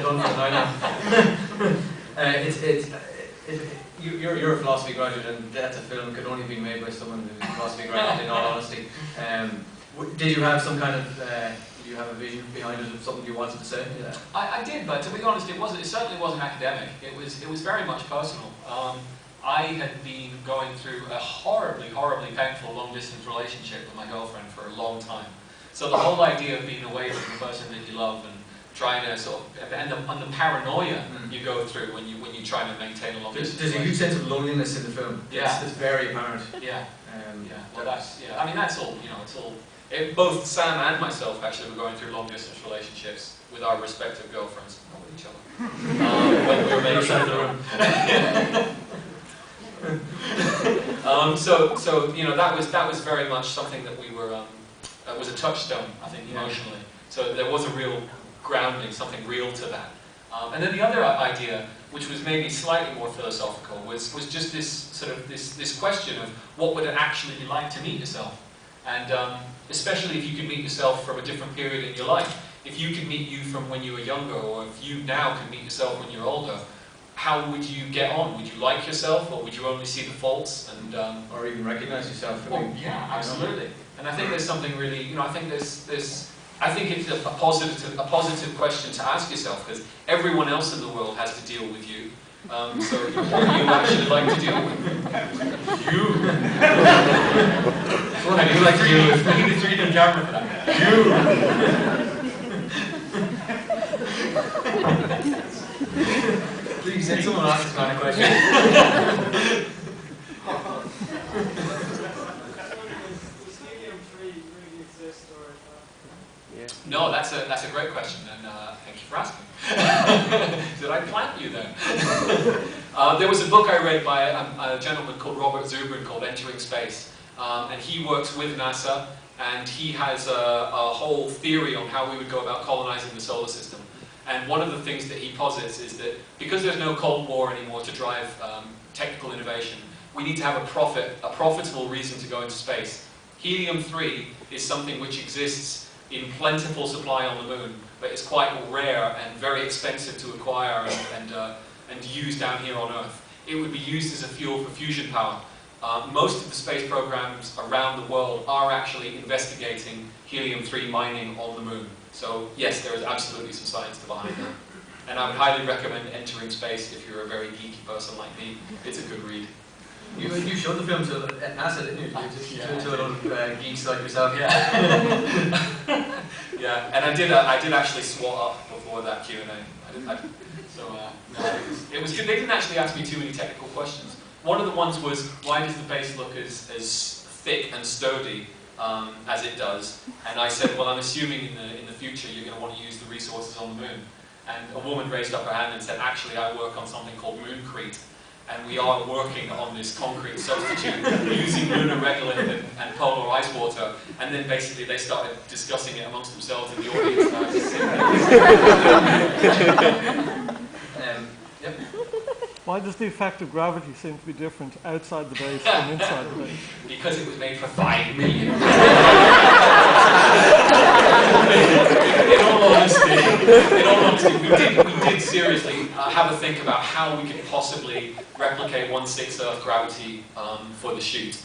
done for it. You're a philosophy graduate, and that's a film could only be made by someone who's a philosophy graduate, in all honesty. Did you have some kind of, did you have a vision behind it of something you wanted to say? Yeah. I did, but to be honest, it certainly wasn't academic. It was very much personal. I had been going through a horribly painful long-distance relationship with my girlfriend for a long time. So the whole idea of being away from the person that you love and trying to sort of, and the paranoia you go through when you try to maintain a long-distance relationship. There's a huge sense of loneliness in the film. Yeah. It's very apparent. Yeah. Well, that's, I mean, that's all, it's all, both Sam and myself actually were going through long-distance relationships with our respective girlfriends, not with each other. When we were making the room. So that was very much something that we were was a touchstone, I think, emotionally. So there was a real grounding, something real to that. And then the other idea, which was maybe slightly more philosophical, was just this sort of this question of what would it actually be like to meet yourself, and especially if you could meet yourself from a different period in your life. If you could meet you from when you were younger, or if you now could meet yourself when you're older. How would you get on? Would you like yourself, or would you only see the faults and or even recognize yourself? Yeah, absolutely. And I think there's something really, I think I think it's a positive question to ask yourself, because everyone else in the world has to deal with you. So what would you actually like to deal with? You. What would you like to deal with? We need a 3D camera for that. You. Please, can someone ask this kind of question? Does helium-3 really exist, or? No, that's a great question, and thank you for asking. Did I plant you there? There was a book I read by a gentleman called Robert Zubrin called Entering Space, and he works with NASA, and he has a whole theory on how we would go about colonizing the solar system. And one of the things that he posits is that because there's no Cold War anymore to drive technical innovation, we need to have a profitable reason to go into space. Helium-3 is something which exists in plentiful supply on the moon, but it's quite rare and very expensive to acquire and use down here on Earth. It would be used as a fuel for fusion power. Most of the space programs around the world are actually investigating helium-3 mining on the moon. So yes, there is absolutely some science behind that. And I would highly recommend Entering Space if you're a very geeky person like me. It's a good read. You showed the film to NASA, didn't you? To a lot of geeks like yourself. Yeah. Yeah, and I did actually swat up before that Q&A. It was good. They didn't actually ask me too many technical questions. One of the ones was, why does the base look as thick and sturdy as it does? And I said, well, I'm assuming in the future you're going to want to use the resources on the moon. And a woman raised up her hand and said, actually, I work on something called mooncrete. And we are working on this concrete substitute using lunar regolith and polar ice water. And then basically they started discussing it amongst themselves in the audience. And I was sitting yep. Why does the effect of gravity seem to be different outside the base than inside the base? Because it was made for 5 million. In all honesty, we did seriously have a think about how we could possibly replicate 1/6 Earth gravity for the shoot.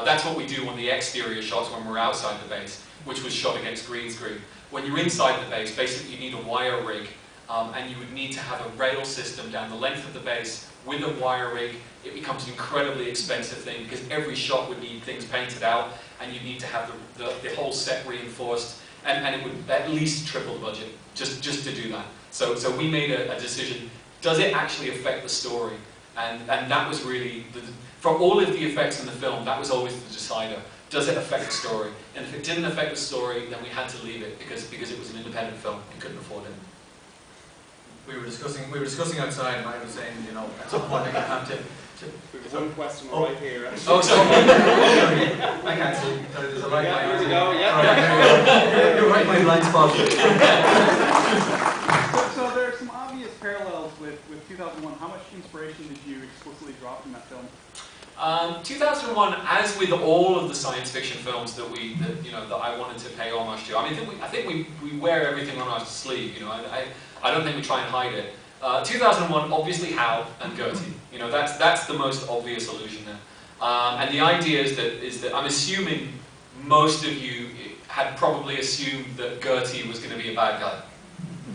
That's what we do on the exterior shots when we're outside the base, which was shot against green screen. When you're inside the base, basically you need a wire rig. And you would need to have a rail system down the length of the base with a wire rig. It becomes an incredibly expensive thing because every shot would need things painted out, and you need to have the whole set reinforced, and it would at least triple the budget just to do that. So we made a decision. Does it actually affect the story? And that was really from all of the effects in the film, that was always the decider. Does it affect the story? And if it didn't affect the story, then we had to leave it because it was an independent film. We couldn't afford it. We were discussing outside, and I was saying, at some point I'm going to have to. There's one question right here. Oh, sorry. I can't see. There's a light. Yeah, here we go. Yeah. You're right, my blind spot. So there are some obvious parallels with 2001. How much inspiration did you explicitly draw from that film? 2001, as with all of the science fiction films that I wanted to pay homage to. I mean, I think we wear everything on our sleeve. I I don't think we try and hide it. 2001, obviously Hal and Gerty. You know, that's the most obvious allusion there. And the idea is that I'm assuming most of you had probably assumed that Gerty was going to be a bad guy.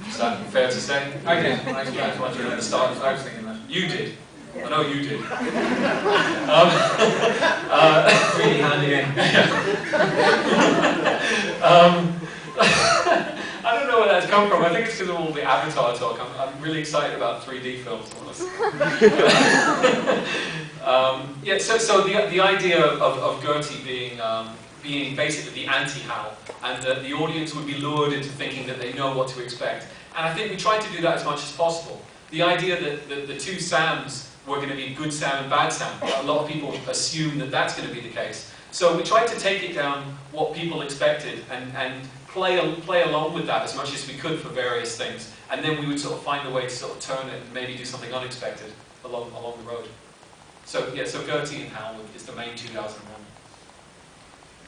Is that fair to say? I did. I was thinking that. You did. I know you did. Really handy game. I don't know where that's come from. I think it's because of all the Avatar talk. I'm really excited about 3D films. Yeah. So the idea of Gerty being basically the anti-Hal, and that the audience would be lured into thinking that they know what to expect. And I think we tried to do that as much as possible. The idea that the two Sams were going to be good Sam and bad Sam. A lot of people assume that that's going to be the case. So we tried to take it down what people expected and play along with that as much as we could for various things. And then we would sort of find a way to sort of turn it and maybe do something unexpected along the road. So yeah, so Gerty and Hal is the main 2001.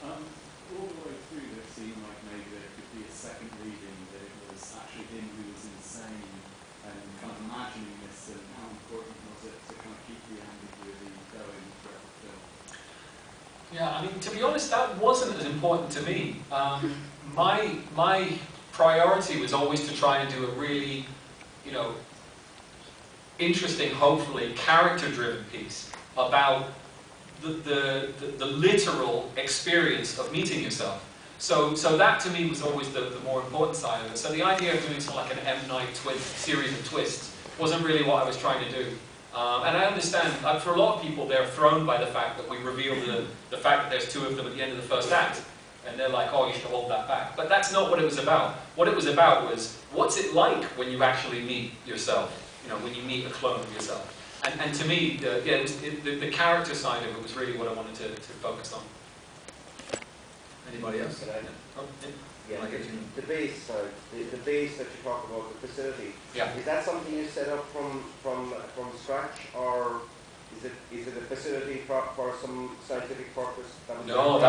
All the way through it seemed like maybe there could be a second reading that it was actually him who was insane and kind of imagining this, and how important was it to kind of keep the ambiguity going throughout the film? Yeah, I mean, to be honest, that wasn't as important to me. My priority was always to try and do a really, you know, interesting, hopefully character-driven piece about the literal experience of meeting yourself. So that to me was always the more important side of it. So the idea of doing something like an M. Night series of twists wasn't really what I was trying to do. And I understand, for a lot of people, they're thrown by the fact that we reveal the fact that there's two of them at the end of the first act. And they're like, oh, you should hold that back. But that's not what it was about. What it was about was, what's it like when you actually meet yourself? You know, when you meet a clone of yourself. And to me, the character side of it was really what I wanted to focus on. Anybody else? Can I? Oh, Yeah, Like the base, the base that you talk about, the facility. Yeah. Is that something you set up from scratch, or is it a facility for some scientific purpose? No,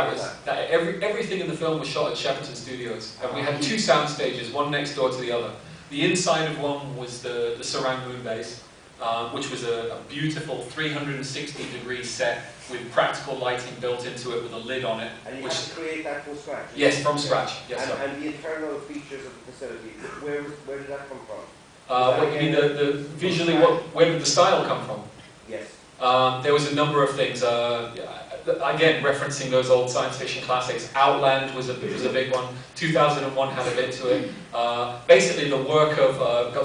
everything in the film was shot at Sherperton Studios, and we had two sound stages, one next door to the other. The inside of one was the surround moon base, which was a beautiful 360-degree set with practical lighting built into it with a lid on it. And you had to create that from scratch? Yes, from scratch. Yes, sir. And the internal features of the facility, where did that come from? What you mean, visually, where did the style come from? Yes. There was a number of things. Again, referencing those old science fiction classics. Outland was a big one. 2001 had a bit to it. Basically, the work of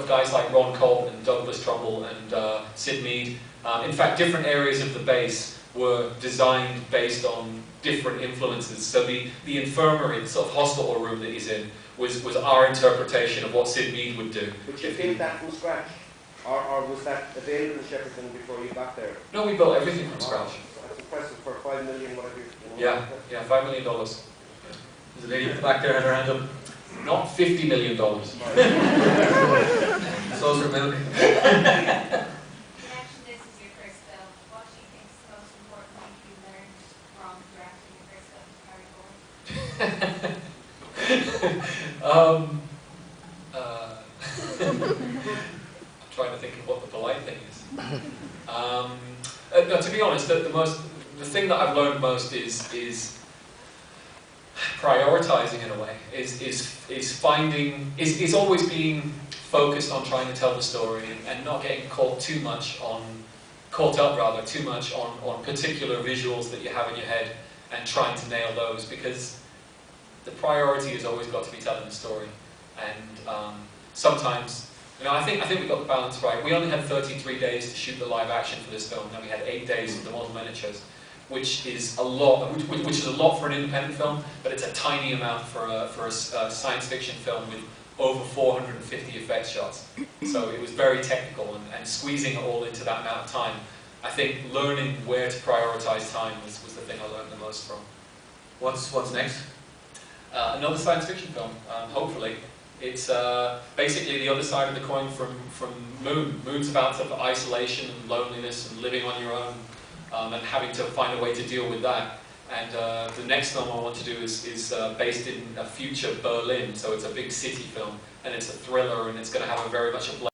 guys like Ron Cobb and Douglas Trumbull and Sid Mead. In fact, different areas of the base were designed based on different influences. So the infirmary, the sort of hospital room that he's in, was our interpretation of what Sid Mead would do. But you built that from scratch? Or was that available in Sherperton before you got there? No, we built everything from scratch. That's impressive for $5 million, whatever you know. Yeah, $5 million. There's a lady at the back there had her hand up. Not $50 million. Saucer milk. You mentioned this is your first film. What do you think is the most important thing you learned from directing your first film to carry forward? I'm trying to think of what the polite thing is. No, to be honest, the thing that I've learned most is prioritizing in a way. Is always being focused on trying to tell the story and not getting caught up too much on particular visuals that you have in your head and trying to nail those, because the priority has always got to be telling the story. And sometimes, you know, I think we got the balance right. We only had 33 days to shoot the live action for this film, and then we had 8 days for the model miniatures, which is a lot. Which is a lot for an independent film, but it's a tiny amount for a science fiction film with over 450 effects shots. So it was very technical, and squeezing it all into that amount of time. I think learning where to prioritize time was the thing I learned the most from. What's next? Another science fiction film, hopefully. It's basically the other side of the coin from Moon. Moon's about sort of isolation and loneliness and living on your own, and having to find a way to deal with that. And the next film I want to do is based in a future Berlin, so it's a big city film, and it's a thriller, and it's going to have very much a